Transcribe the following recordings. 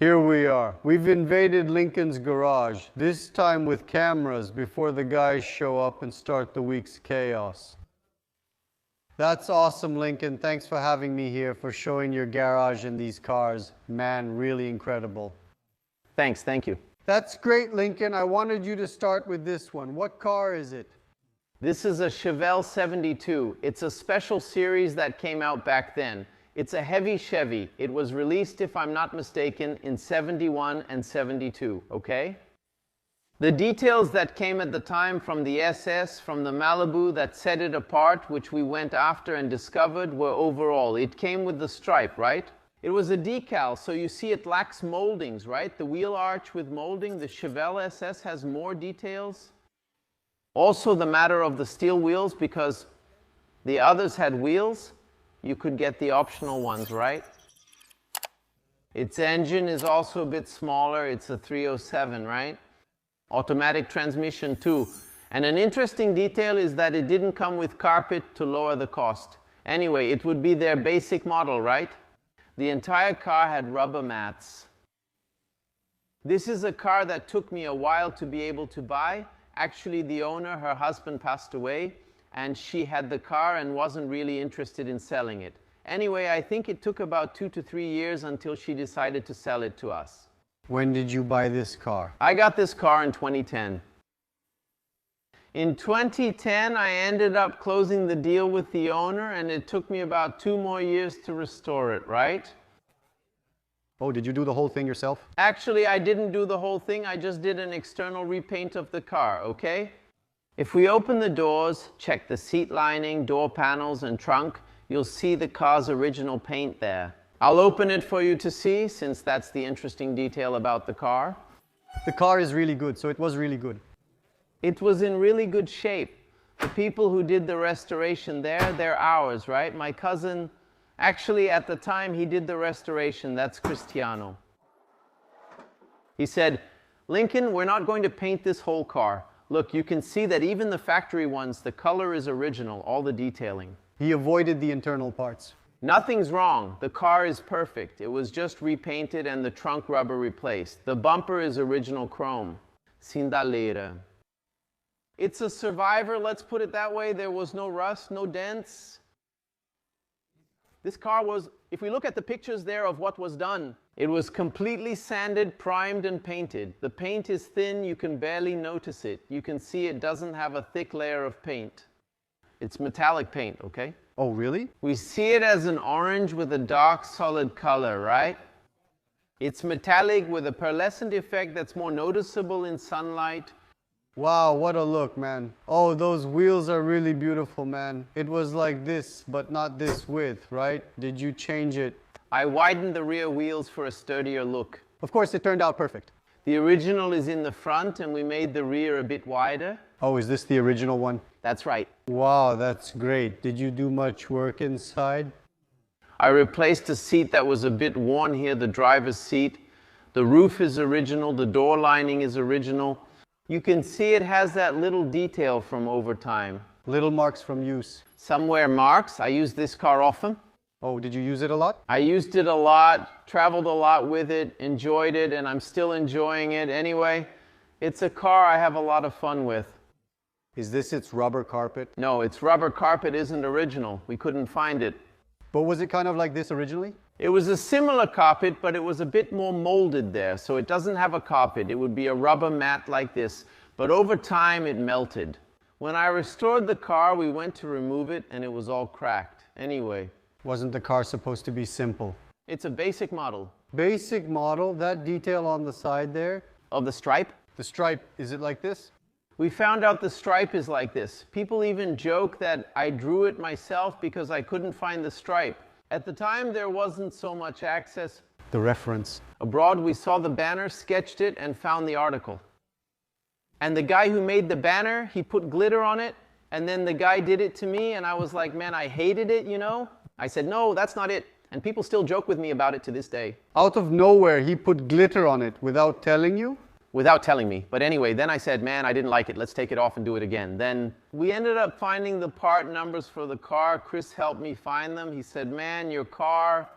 Here we are. We've invaded Lincoln's garage, this time with cameras before the guys show up and start the week's chaos. That's awesome, Lincoln. Thanks for having me here, for showing your garage and these cars. Man, really incredible. Thanks, thank you. That's great, Lincoln. I wanted you to start with this one. What car is it? This is a Chevelle 72. It's a special series that came out back then. It's a heavy Chevy. It was released, if I'm not mistaken, in 71 and 72, okay? The details that came at the time from the SS, from the Malibu that set it apart, which we went after and discovered, were overall. It came with the stripe, right? It was a decal, so you see it lacks moldings, right? The wheel arch with molding. The Chevelle SS has more details. Also the matter of the steel wheels, because the others had wheels. You could get the optional ones, right? Its engine is also a bit smaller. It's a 307, right? Automatic transmission too. And an interesting detail is that it didn't come with carpet to lower the cost. Anyway, it would be their basic model, right? The entire car had rubber mats. This is a car that took me a while to be able to buy. Actually, the owner, her husband passed away, and she had the car and wasn't really interested in selling it. Anyway, I think it took about 2 to 3 years until she decided to sell it to us. When did you buy this car? I got this car in 2010. In 2010, I ended up closing the deal with the owner, and it took me about 2 more years to restore it, right? Oh, did you do the whole thing yourself? Actually, I didn't do the whole thing. I just did an external repaint of the car, okay? If we open the doors, check the seat lining, door panels, and trunk, you'll see the car's original paint there. I'll open it for you to see, since that's the interesting detail about the car. The car is really good, so it was really good. It was in really good shape. The people who did the restoration there, they're ours, right? My cousin, actually at the time he did the restoration, that's Cristiano. He said, Lincoln, we're not going to paint this whole car. Look, you can see that even the factory ones, the color is original, all the detailing. He avoided the internal parts. Nothing's wrong. The car is perfect. It was just repainted and the trunk rubber replaced. The bumper is original chrome. Sindaleira. It's a survivor, let's put it that way. There was no rust, no dents. This car was, if we look at the pictures there of what was done, it was completely sanded, primed, and painted. The paint is thin, you can barely notice it. You can see it doesn't have a thick layer of paint. It's metallic paint, okay? Oh, really? We see it as an orange with a dark, solid color, right? It's metallic with a pearlescent effect that's more noticeable in sunlight. Wow, what a look, man. Oh, those wheels are really beautiful, man. It was like this, but not this width, right? Did you change it? I widened the rear wheels for a sturdier look. Of course, it turned out perfect. The original is in the front, and we made the rear a bit wider. Oh, is this the original one? That's right. Wow, that's great. Did you do much work inside? I replaced a seat that was a bit worn here, the driver's seat. The roof is original, the door lining is original. You can see it has that little detail from over time. Little marks from use. Somewhere marks. I use this car often. Oh, did you use it a lot? I used it a lot, traveled a lot with it, enjoyed it, and I'm still enjoying it. Anyway, it's a car I have a lot of fun with. Is this its rubber carpet? No, its rubber carpet isn't original. We couldn't find it. But was it kind of like this originally? It was a similar carpet, but it was a bit more molded there, so it doesn't have a carpet. It would be a rubber mat like this, but over time it melted. When I restored the car, we went to remove it, and it was all cracked. Anyway. Wasn't the car supposed to be simple? It's a basic model. Basic model, that detail on the side there? Of the stripe? The stripe, is it like this? We found out the stripe is like this. People even joke that I drew it myself because I couldn't find the stripe. At the time, there wasn't so much access. The reference. Abroad, we saw the banner, sketched it, and found the article. And the guy who made the banner, he put glitter on it, and then the guy did it to me, and I was like, man, I hated it, you know? I said, no, that's not it. And people still joke with me about it to this day. Out of nowhere, he put glitter on it without telling you? Without telling me. But anyway, then I said, man, I didn't like it. Let's take it off and do it again. Then we ended up finding the part numbers for the car. Chris helped me find them. He said, man, your car,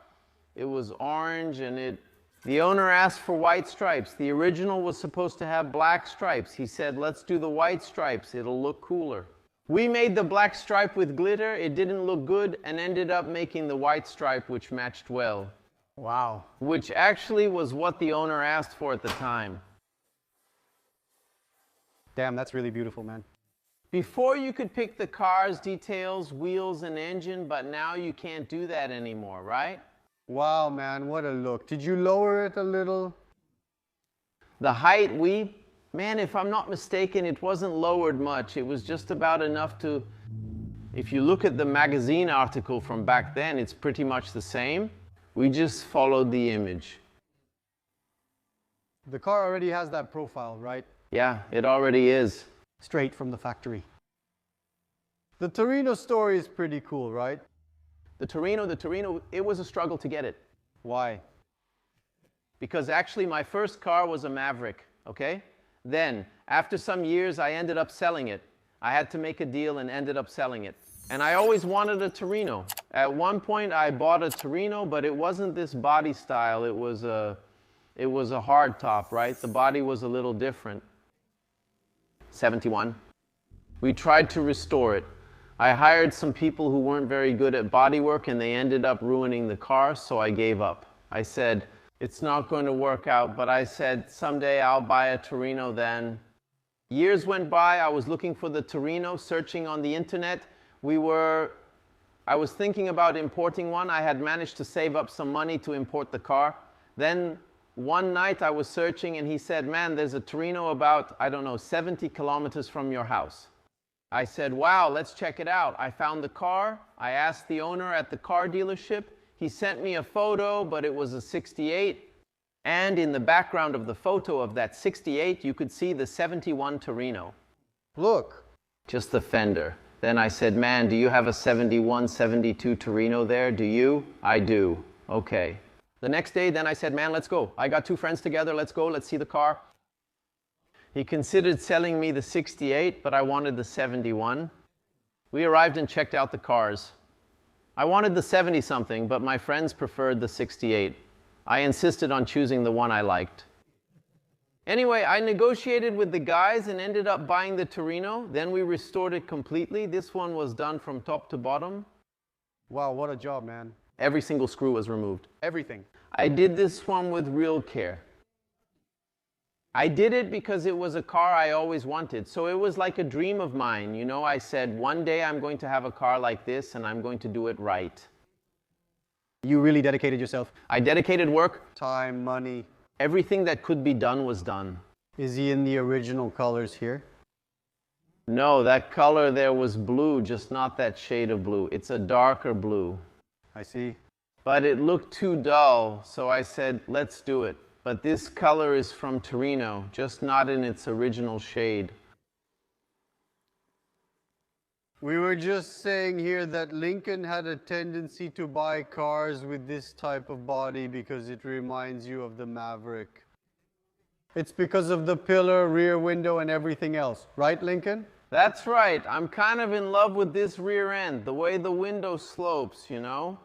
it was orange and it The owner asked for white stripes. The original was supposed to have black stripes. He said, let's do the white stripes. It'll look cooler. We made the black stripe with glitter. It didn't look good and ended up making the white stripe, which matched well. Wow. Which actually was what the owner asked for at the time. Damn, that's really beautiful, man. Before you could pick the car's details, wheels, and engine, but now you can't do that anymore, right? Wow, man, what a look. Did you lower it a little? The height, man, if I'm not mistaken, it wasn't lowered much. It was just about enough to, if you look at the magazine article from back then, it's pretty much the same. We just followed the image. The car already has that profile, right? Yeah, it already is. Straight from the factory. The Torino story is pretty cool, right? The Torino, it was a struggle to get it. Why? Because actually my first car was a Maverick, okay? Then, after some years, I ended up selling it. I had to make a deal and ended up selling it. And I always wanted a Torino. At one point, I bought a Torino, but it wasn't this body style. It was a hard top, right? The body was a little different. 71. We tried to restore it. I hired some people who weren't very good at bodywork and they ended up ruining the car, so I gave up. I said, it's not going to work out, but I said, someday I'll buy a Torino then. Years went by, I was looking for the Torino, searching on the internet. I was thinking about importing one. I had managed to save up some money to import the car. Then one night I was searching and he said, man, there's a Torino about, I don't know, 70 kilometers from your house. I said, wow, let's check it out. I found the car. I asked the owner at the car dealership. He sent me a photo, but it was a 68. And in the background of the photo of that 68, you could see the 71 Torino. Look. Just the fender. Then I said, man, do you have a 71, 72 Torino there? Do you? I do. Okay. The next day, then I said, man, let's go. I got two friends together. Let's go. Let's see the car. He considered selling me the 68, but I wanted the 71. We arrived and checked out the cars. I wanted the 70-something, but my friends preferred the 68. I insisted on choosing the one I liked. Anyway, I negotiated with the guys and ended up buying the Torino. Then we restored it completely. This one was done from top to bottom. Wow, what a job, man. Every single screw was removed. Everything. I did this one with real care. I did it because it was a car I always wanted. So it was like a dream of mine. You know, I said, one day I'm going to have a car like this and I'm going to do it right. You really dedicated yourself? I dedicated work. Time, money. Everything that could be done was done. Is he in the original colors here? No, that color there was blue, just not that shade of blue. It's a darker blue. I see. But it looked too dull, so I said, let's do it. But this color is from Torino, just not in its original shade. We were just saying here that Lincoln had a tendency to buy cars with this type of body because it reminds you of the Maverick. It's because of the pillar, rear window, and everything else. Right, Lincoln? That's right. I'm kind of in love with this rear end, the way the window slopes, you know?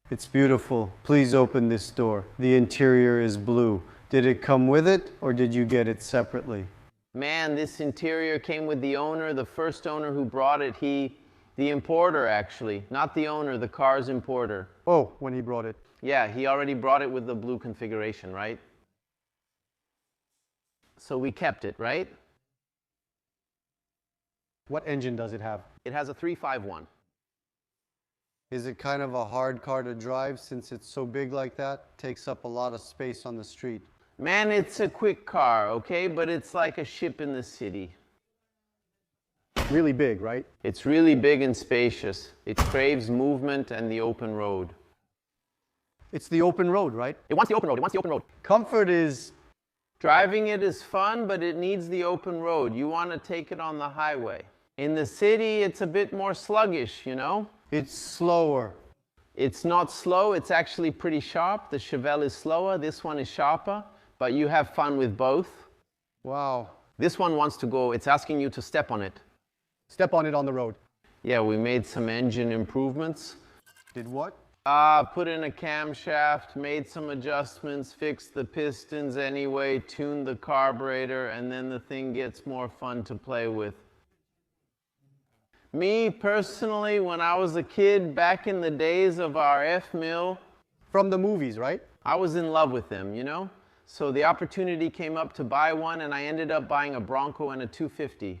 It's beautiful. Please open this door. The interior is blue. Did it come with it, or did you get it separately? Man, this interior came with the owner, the first owner who brought it. The importer, actually. Not the owner, the car's importer. Oh, when he brought it. Yeah, he already brought it with the blue configuration, right? So we kept it, right? What engine does it have? It has a 351. Is it kind of a hard car to drive since it's so big like that? Takes up a lot of space on the street. Man, it's a quick car, okay? But it's like a ship in the city. Really big, right? It's really big and spacious. It craves movement and the open road. It's the open road, right? It wants the open road. It wants the open road. Comfort is... Driving it is fun, but it needs the open road. You want to take it on the highway. In the city, it's a bit more sluggish, you know? It's slower. It's not slow. It's actually pretty sharp. The Chevelle is slower. This one is sharper. But you have fun with both. Wow. This one wants to go. It's asking you to step on it. Step on it on the road. Yeah, we made some engine improvements. Did what? Put in a camshaft, made some adjustments, fixed the pistons anyway, tuned the carburetor, and then the thing gets more fun to play with. Me, personally, when I was a kid, back in the days of our F-Mill, From the movies, right? I was in love with them, you know? So the opportunity came up to buy one, and I ended up buying a Bronco and a 250.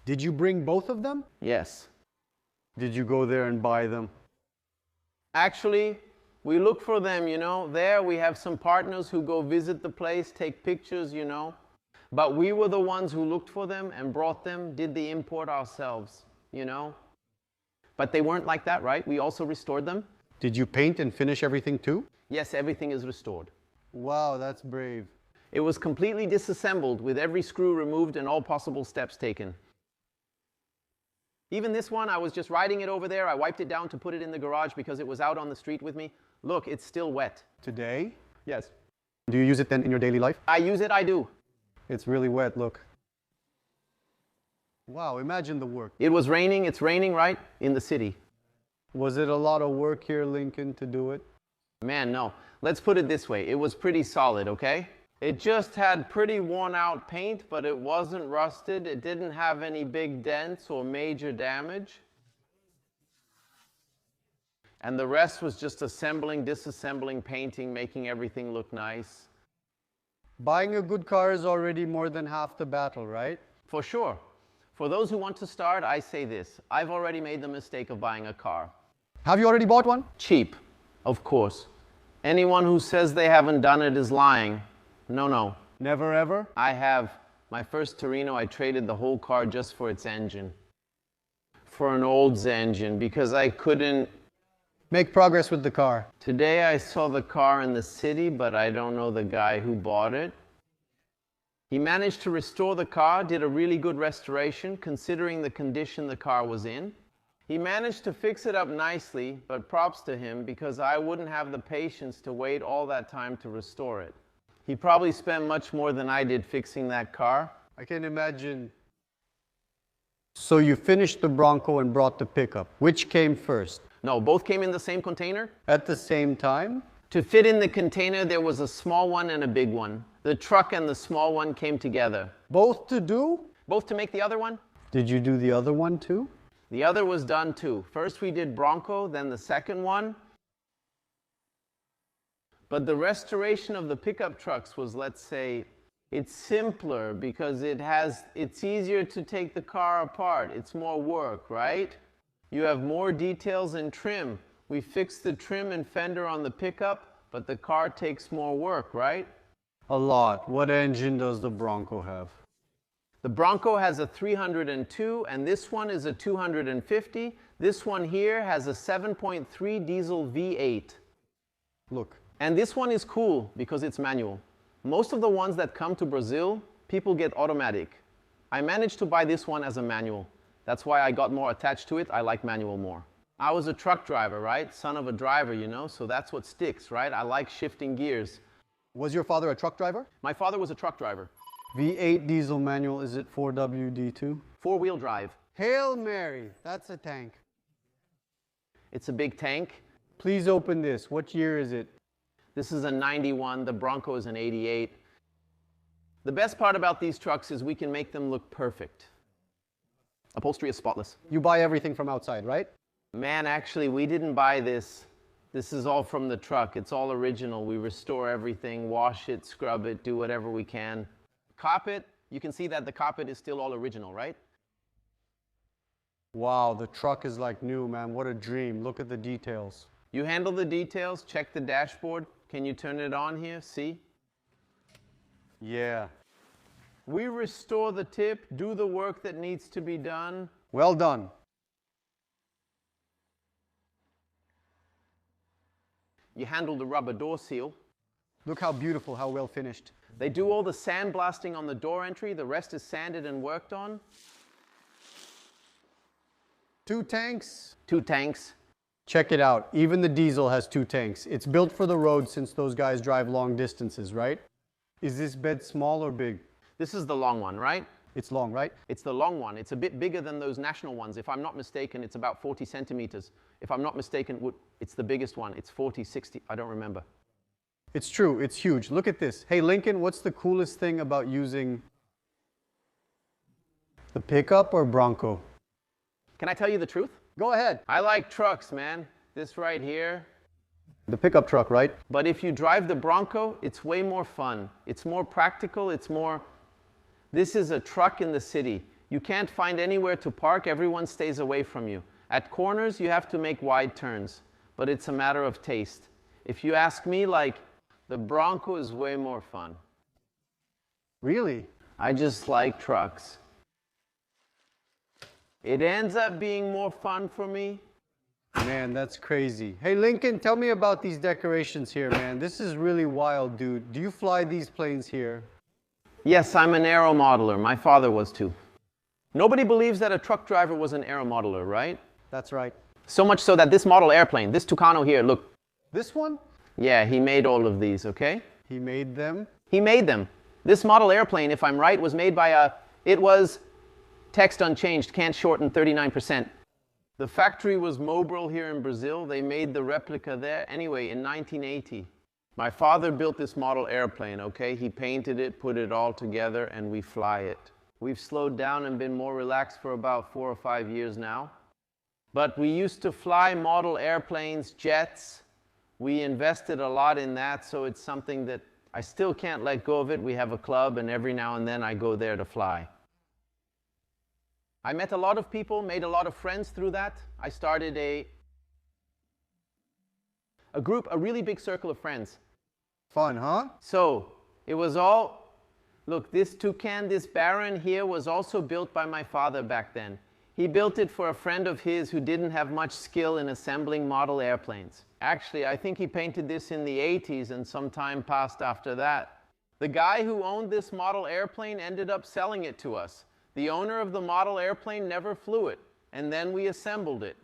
Did you bring both of them? Yes. Did you go there and buy them? Actually, we look for them, you know. There we have some partners who go visit the place, take pictures, you know. But we were the ones who looked for them and brought them, did the import ourselves, you know. But they weren't like that, right? We also restored them. Did you paint and finish everything too? Yes, everything is restored. Wow, that's brave. It was completely disassembled with every screw removed and all possible steps taken. Even this one, I was just riding it over there. I wiped it down to put it in the garage because it was out on the street with me. Look, it's still wet. Today? Yes. Do you use it then in your daily life? I use it, I do. It's really wet, look. Wow, imagine the work. It was raining, it's raining, right? In the city. Was it a lot of work here, Lincoln, to do it? Man, no. Let's put it this way. It was pretty solid, okay? It just had pretty worn out paint, but it wasn't rusted. It didn't have any big dents or major damage. And the rest was just assembling, disassembling, painting, making everything look nice. Buying a good car is already more than half the battle, right? For sure. For those who want to start, I say this. I've already made the mistake of buying a car. Have you already bought one? Cheap, of course. Anyone who says they haven't done it is lying. No, no. Never ever? I have. My first Torino, I traded the whole car just for its engine. For an Olds engine, because I couldn't... Make progress with the car. Today I saw the car in the city, but I don't know the guy who bought it. He managed to restore the car, did a really good restoration, considering the condition the car was in. He managed to fix it up nicely, but props to him, because I wouldn't have the patience to wait all that time to restore it. He probably spent much more than I did fixing that car. I can imagine. So you finished the Bronco and brought the pickup. Which came first? No, both came in the same container. At the same time? To fit in the container, there was a small one and a big one. The truck and the small one came together. Both to do? Both to make the other one? Did you do the other one too? The other was done too. First we did Bronco, then the second one. But the restoration of the pickup trucks was, let's say, it's simpler because it's easier to take the car apart. It's more work, right? You have more details and trim. We fixed the trim and fender on the pickup, but the car takes more work, right? A lot. What engine does the Bronco have? The Bronco has a 302, and this one is a 250. This one here has a 7.3 diesel V8. Look. And this one is cool because it's manual. Most of the ones that come to Brazil, people get automatic. I managed to buy this one as a manual. That's why I got more attached to it. I like manual more. I was a truck driver, right? Son of a driver, you know, so that's what sticks, right? I like shifting gears. Was your father a truck driver? My father was a truck driver. V8 diesel manual, is it 4WD2? Four-wheel drive. Hail Mary, that's a tank. It's a big tank. Please open this. What year is it? This is a 91, the Bronco is an 88. The best part about these trucks is we can make them look perfect. Upholstery is spotless. You buy everything from outside, right? Man, actually, we didn't buy this. This is all from the truck. It's all original. We restore everything, wash it, scrub it, do whatever we can. Carpet, you can see that the carpet is still all original, right? Wow, the truck is like new, man. What a dream. Look at the details. You handle the details, check the dashboard. Can you turn it on here? See? Yeah. We restore the tip, do the work that needs to be done. Well done. You handle the rubber door seal. Look how beautiful, how well finished. They do all the sandblasting on the door entry. The rest is sanded and worked on. 2 tanks. 2 tanks. Check it out. Even the diesel has 2 tanks. It's built for the road since those guys drive long distances, right? Is this bed small or big? This is the long one, right? It's long, right? It's the long one. It's a bit bigger than those national ones. If I'm not mistaken, it's about 40 centimeters. If I'm not mistaken, it's the biggest one. It's 40, 60, I don't remember. It's true, it's huge. Look at this. Hey, Lincoln, what's the coolest thing about using the pickup or Bronco? Can I tell you the truth? Go ahead. I like trucks, man. This right here. The pickup truck, right? But if you drive the Bronco, it's way more fun. It's more practical. This is a truck in the city. You can't find anywhere to park. Everyone stays away from you. At corners, you have to make wide turns. But it's a matter of taste. If you ask me, like, the Bronco is way more fun. Really? I just like trucks. It ends up being more fun for me. Man, that's crazy. Hey, Lincoln, tell me about these decorations here, man. This is really wild, dude. Do you fly these planes here? Yes, I'm an aeromodeler. My father was too. Nobody believes that a truck driver was an aeromodeler, right? That's right. So much so that this model airplane, this Tucano here, look. This one? Yeah, he made all of these, okay? He made them? He made them. This model airplane, if I'm right, was made by it was text unchanged, can't shorten 39%. The factory was Mobile here in Brazil. They made the replica there. Anyway, in 1980, my father built this model airplane, okay? He painted it, put it all together, and we fly it. We've slowed down and been more relaxed for about 4 or 5 years now. But we used to fly model airplanes, jets. We invested a lot in that, so it's something that I still can't let go of it. We have a club, and every now and then I go there to fly. I met a lot of people, made a lot of friends through that. I started a group, a really big circle of friends. Fun, huh? So it was all, look, this Toucan, this Baron here was also built by my father back then. He built it for a friend of his who didn't have much skill in assembling model airplanes. Actually, I think he painted this in the 80s and some time passed after that. The guy who owned this model airplane ended up selling it to us. The owner of the model airplane never flew it, and then we assembled it.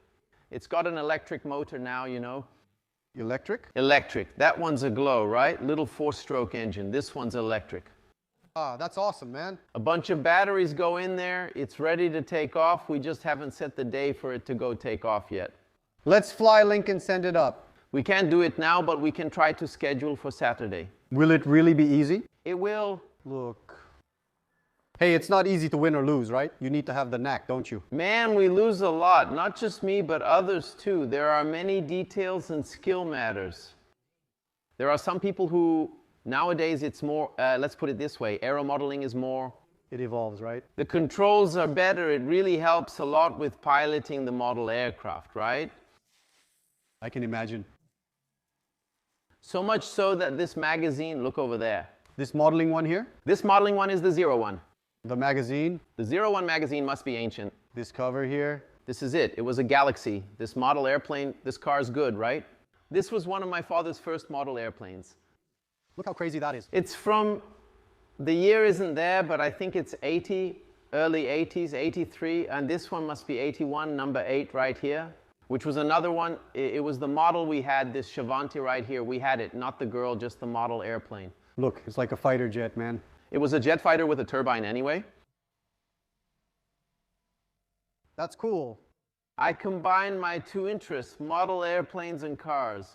It's got an electric motor now, you know. Electric? Electric. That one's a glow, right? Little 4-stroke engine. This one's electric. Ah, that's awesome, man. A bunch of batteries go in there. It's ready to take off. We just haven't set the day for it to go take off yet. Let's fly, Lincoln, send it up. We can't do it now, but we can try to schedule for Saturday. Will it really be easy? It will. Look. Hey, it's not easy to win or lose, right? You need to have the knack, don't you? Man, we lose a lot. Not just me, but others too. There are many details and skill matters. There are some people who, nowadays it's more, let's put it this way, aeromodeling is more. It evolves, right? The controls are better. It really helps a lot with piloting the model aircraft, right? I can imagine. So much so that this magazine, look over there. This modeling one here? This modeling one is the 01. The magazine? The 01 magazine must be ancient. This cover here? This is it. It was a Galaxy. This model airplane, this car's good, right? This was one of my father's first model airplanes. Look how crazy that is. It's from, the year isn't there, but I think it's 80, early 80s, 83, and this one must be 81, number 8 right here, which was another one. It was the model we had, this Chavanti right here. We had it, not the girl, just the model airplane. Look, it's like a fighter jet, man. It was a jet fighter with a turbine anyway. That's cool. I combined my two interests, model airplanes and cars.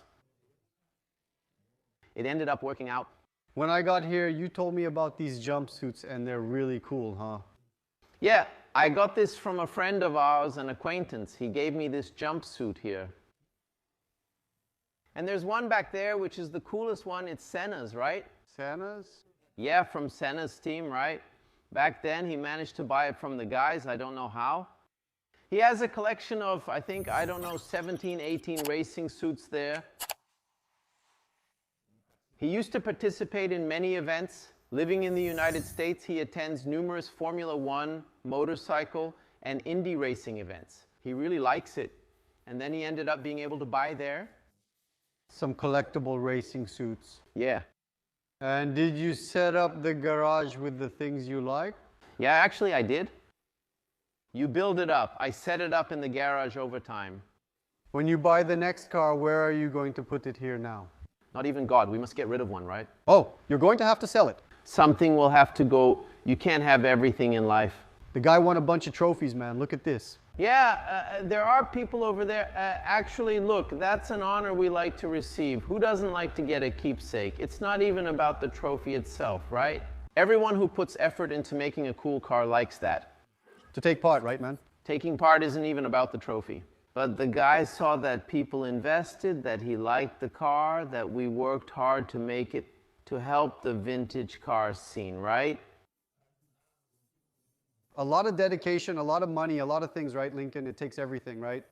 It ended up working out. When I got here, you told me about these jumpsuits, and they're really cool, huh? Yeah, I got this from a friend of ours, an acquaintance. He gave me this jumpsuit here. And there's one back there, which is the coolest one. It's Senna's, right? Santa's? Yeah, from Senna's team, right? Back then, he managed to buy it from the guys. I don't know how. He has a collection of, I think, 17, 18 racing suits there. He used to participate in many events. Living in the United States, he attends numerous Formula One, motorcycle, and Indy racing events. He really likes it. And then he ended up being able to buy there. Some collectible racing suits. Yeah. And did you set up the garage with the things you like? Yeah, actually I did. You build it up. I set it up in the garage over time. When you buy the next car, where are you going to put it here now? Not even God. We must get rid of one, right? Oh, you're going to have to sell it. Something will have to go. You can't have everything in life. The guy won a bunch of trophies, man. Look at this. Yeah, there are people over there. Actually, look, that's an honor we like to receive. Who doesn't like to get a keepsake? It's not even about the trophy itself, right? Everyone who puts effort into making a cool car likes that. To take part, right, man? Taking part isn't even about the trophy. But the guy saw that people invested, that he liked the car, that we worked hard to make it, to help the vintage car scene, right? A lot of dedication, a lot of money, a lot of things, right, Lincoln? It takes everything, right?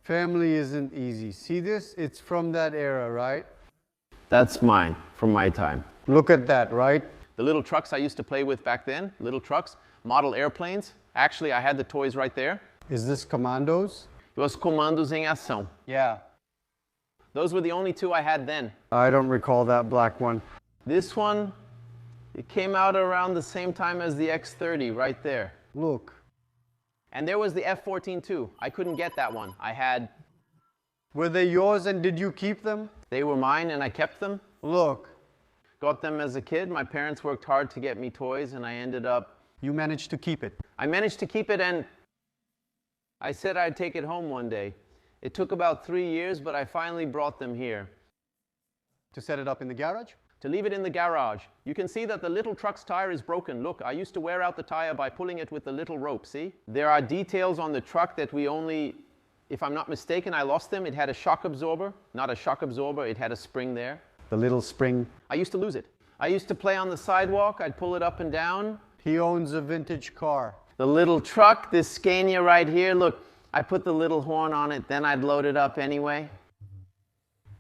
Family isn't easy. See this? It's from that era, right? That's mine, from my time. Look at that, right? The little trucks I used to play with back then, little trucks, model airplanes. Actually, I had the toys right there. Is this Commandos? It was Comandos em Ação. Yeah. Those were the only two I had then. I don't recall that black one. This one, it came out around the same time as the X30 right there. Look. And there was the F14 too. I couldn't get that one. I had... Were they yours and did you keep them? They were mine and I kept them. Look. Got them as a kid. My parents worked hard to get me toys and I ended up... You managed to keep it. I managed to keep it and I said I'd take it home one day. It took about 3 years, but I finally brought them here. To set it up in the garage? To leave it in the garage. You can see that the little truck's tire is broken. Look, I used to wear out the tire by pulling it with the little rope, see? There are details on the truck that we only, if I'm not mistaken, I lost them. It had a shock absorber. Not a shock absorber, it had a spring there. The little spring. I used to lose it. I used to play on the sidewalk. I'd pull it up and down. He owns a vintage car. The little truck, this Scania right here, look, I put the little horn on it, then I'd load it up anyway.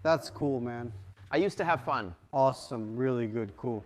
That's cool, man. I used to have fun. Awesome, really good, cool.